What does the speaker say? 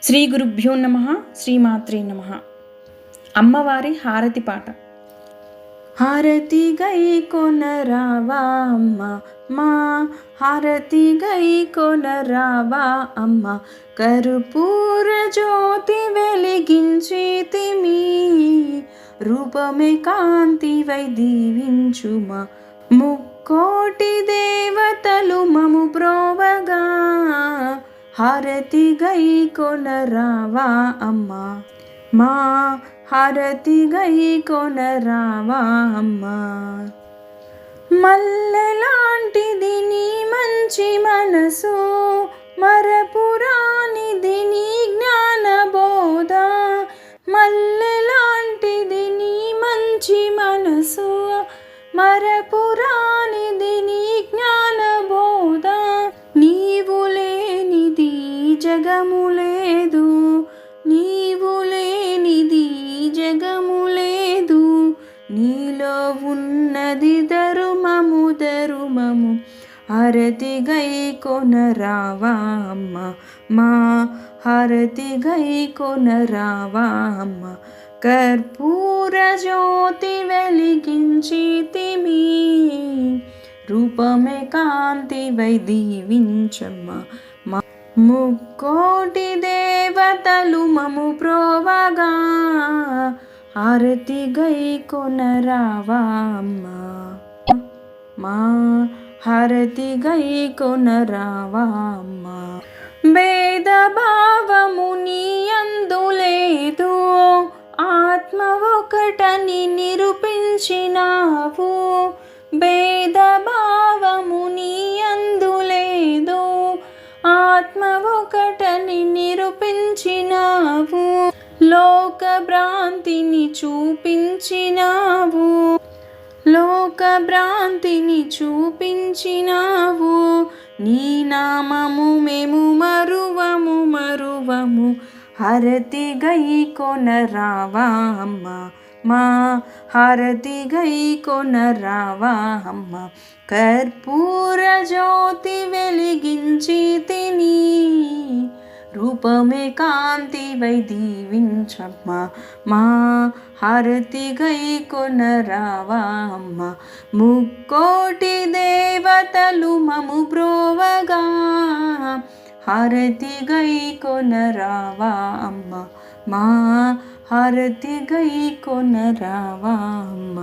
శ్రీ గురుభ్యో నమః. శ్రీమాత్రే నమః. అమ్మవారి హారతి పాట. హారతి గై కొనరావా అమ్మ మా, హారతి గై కొనరావా అమ్మ, కర్పూర జ్యోతి వెలిగించితిమి, రూపమే కాంతివై దీవించుమా, ముక్కోటి దేవతలు మము ప్రోవగా, హారతి గై కొనరావా అమ్మ మా, హారతి గై కొనరావా అమ్మ. మల్లెలాంటిది నీ మంచి మనసు, మరపురానిది నీ జ్ఞానబోధ, మల్లెలాంటిది నీ మంచి మనసు, మరపురానిది నీ జ్ఞానబోధ, నీవు లేనిది జగము లేదు, నీవు లేనిది జగము లేదు, నీలో ఉన్నది ధర్మము ధర్మము, హారతి గై కొనరావా అమ్మ మా, హారతి గై కొనరావా అమ్మ, కర్పూర జ్యోతి వెలిగించితిమి, రూపమే కాంతివై దీవించమ్మ, ముక్కోటి దేవతలు మము ప్రోవగా, హారతి గై కొనరావా అమ్మ మా, హారతి గై కొనరావా అమ్మ. భేదభావము నీ యందు లేదు, ఆత్మ ఒకటని నిరూపించినావు, భేదభావము నీ యందు లేదు, ఆత్మ ఒకటని నిరూపించినావు, లోక భ్రాంతిని చూపించినావు, లోక భ్రాంతిని చూపించినావు, నీ నామము మేము మరువము మరువము, హారతి గై కొనరావా అమ్మ మా, హారతి గై కొనరావా అమ్మ, కర్పూర జ్యోతి వెలిగించితిని, రూపమే కాంతివై దీవించమ్మ మా, హారతి గై కొనరావా అమ్మ, ముక్కోటి దేవతలు మము ప్రోవగా, హారతి గై కొనరావా అమ్మ మా, హారతి గై కొనరావా అమ్మ.